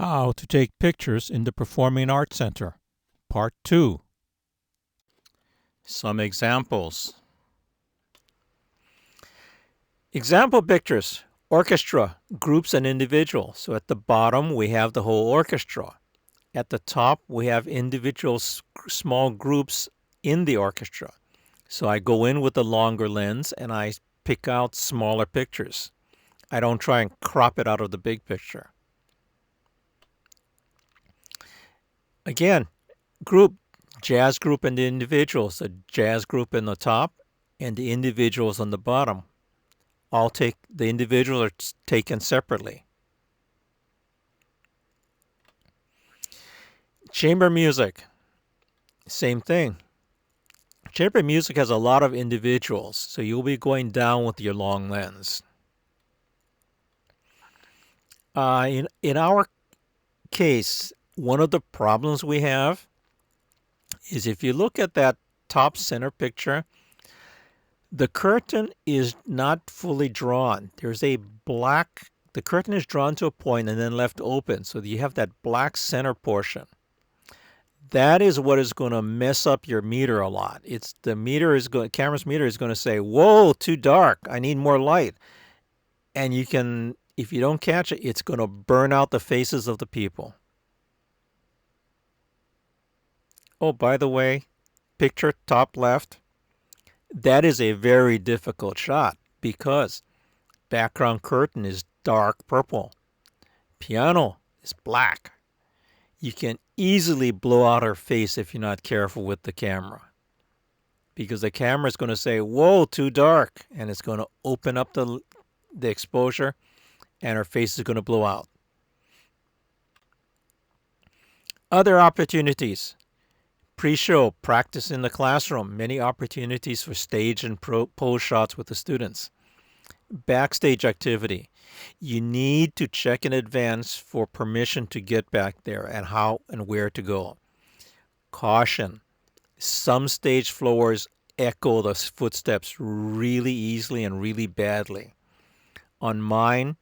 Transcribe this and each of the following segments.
How to take pictures in the Performing Arts Center, Part 2. Some examples. Example pictures, orchestra, groups and individuals. So at the bottom we have the whole orchestra. At the top we have individual small groups in the orchestra. So I go in with the longer lens and I pick out smaller pictures. I don't try and crop it out of the big picture. Again, group, jazz group and the individuals, the jazz group in the top and the individuals on the bottom. The individuals are taken separately. Chamber music, same thing. Chamber music has a lot of individuals, so you'll be going down with your long lens. In our case, one of the problems we have is if you look at that top center picture, the curtain is not fully drawn. The curtain is drawn to a point and then left open, so you have that black center portion. That is what is going to mess up your meter a lot. Camera's meter is going to say, "Whoa, too dark. I need more light." And if you don't catch it, it's going to burn out the faces of the people. Oh, by the way, picture top left. That is a very difficult shot because background curtain is dark purple. Piano is black. You can easily blow out her face if you're not careful with the camera, because the camera is going to say, "Whoa, too dark," and it's going to open up the exposure and her face is going to blow out. Other opportunities. Pre-show, practice in the classroom, many opportunities for stage and pose shots with the students. Backstage activity. You need to check in advance for permission to get back there and how and where to go. Caution. Some stage floors echo the footsteps really easily and really badly. On mine,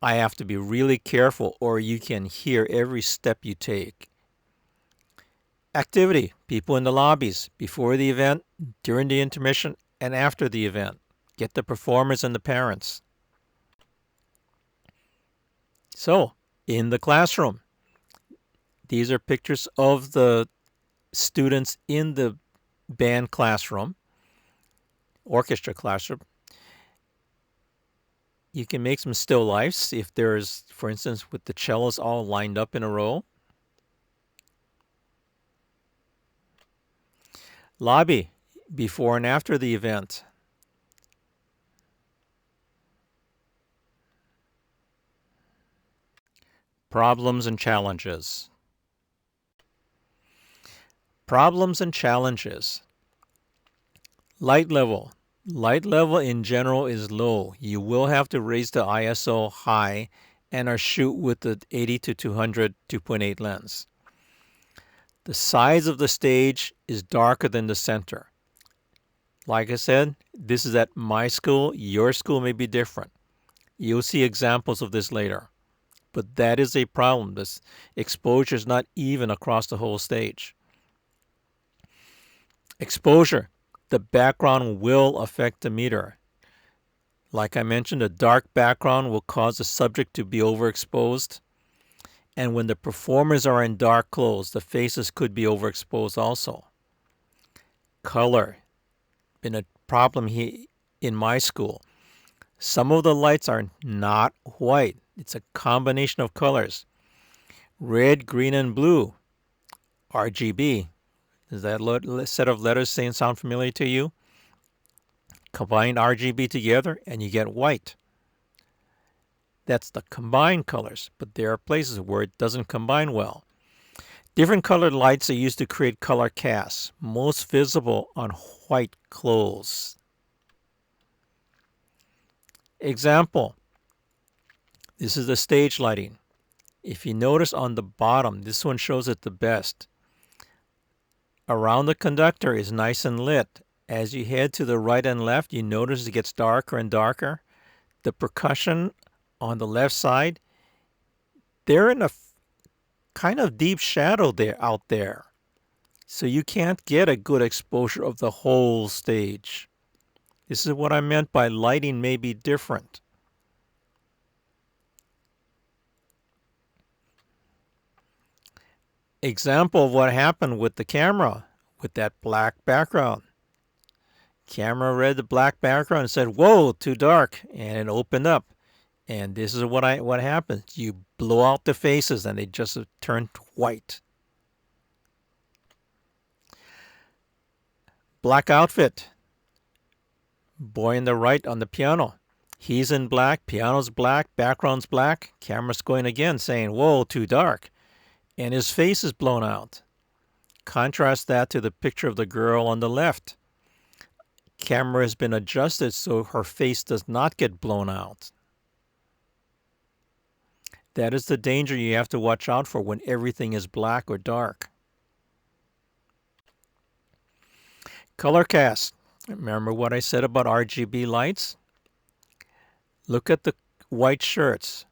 I have to be really careful or you can hear every step you take. Activity, people in the lobbies, before the event, during the intermission, and after the event. Get the performers and the parents. So, in the classroom, these are pictures of the students in the band classroom, orchestra classroom. You can make some still lifes if there's, for instance, with the cellos all lined up in a row. Lobby, before and after the event. Problems and challenges. Problems and challenges. Light level. Light level in general is low. You will have to raise the ISO high and or shoot with the 80 to 200 2.8 lens. The size of the stage is darker than the center. Like I said, this is at my school. Your school may be different. You'll see examples of this later. But that is a problem. This exposure is not even across the whole stage. Exposure. The background will affect the meter. Like I mentioned, a dark background will cause the subject to be overexposed. And when the performers are in dark clothes, the faces could be overexposed also. Color. Been a problem here in my school. Some of the lights are not white. It's a combination of colors. Red, green, and blue. RGB. Does that set of letters sound familiar to you? Combine RGB together and you get white. That's the combined colors, but there are places where it doesn't combine well. Different colored lights are used to create color casts, most visible on white clothes. Example. This is the stage lighting. If you notice on the bottom, this one shows it the best. Around the conductor is nice and lit. As you head to the right and left, you notice it gets darker and darker. The percussion on the left side, they're in kind of deep shadow there out there. So you can't get a good exposure of the whole stage. This is what I meant by lighting may be different. Example of what happened with the camera with that black background. Camera read the black background and said, "Whoa, too dark," and it opened up. And this is what happens. You blow out the faces and they just turn white. Black outfit. Boy in the right on the piano. He's in black, piano's black, background's black. Camera's going again saying, "Whoa, too dark." And his face is blown out. Contrast that to the picture of the girl on the left. Camera has been adjusted so her face does not get blown out. That is the danger you have to watch out for when everything is black or dark. Color cast. Remember what I said about RGB lights? Look at the white shirts.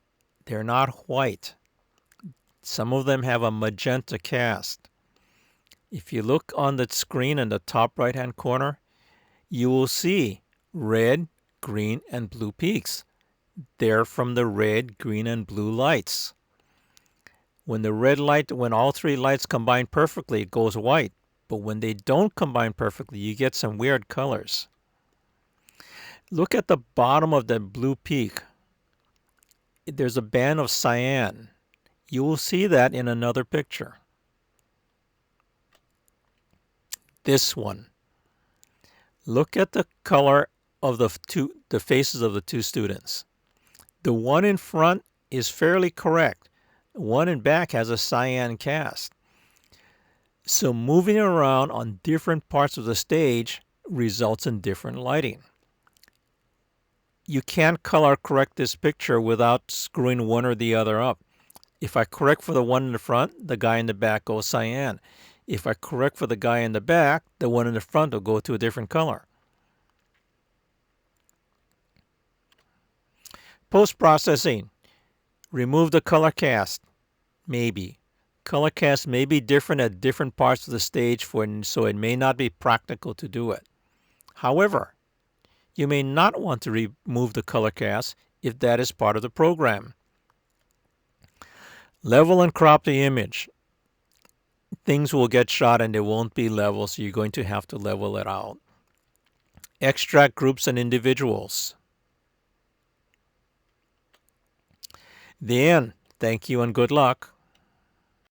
They're not white. Some of them have a magenta cast. If you look on the screen in the top right-hand corner, you will see red, green, and blue peaks. They're from the red, green, and blue lights. When all three lights combine perfectly, it goes white. But when they don't combine perfectly, you get some weird colors. Look at the bottom of the blue peak. There's a band of cyan. You will see that in another picture. This one. Look at the color of the faces of the two students. The one in front is fairly correct. The one in back has a cyan cast. So moving around on different parts of the stage results in different lighting. You can't color correct this picture without screwing one or the other up. If I correct for the one in the front, the guy in the back goes cyan. If I correct for the guy in the back, the one in the front will go to a different color. Post-processing. Remove the color cast. Maybe. Color cast may be different at different parts of the stage, so it may not be practical to do it. However, you may not want to remove the color cast if that is part of the program. Level and crop the image. Things will get shot and they won't be level, so you're going to have to level it out. Extract groups and individuals. The end. Thank you and good luck.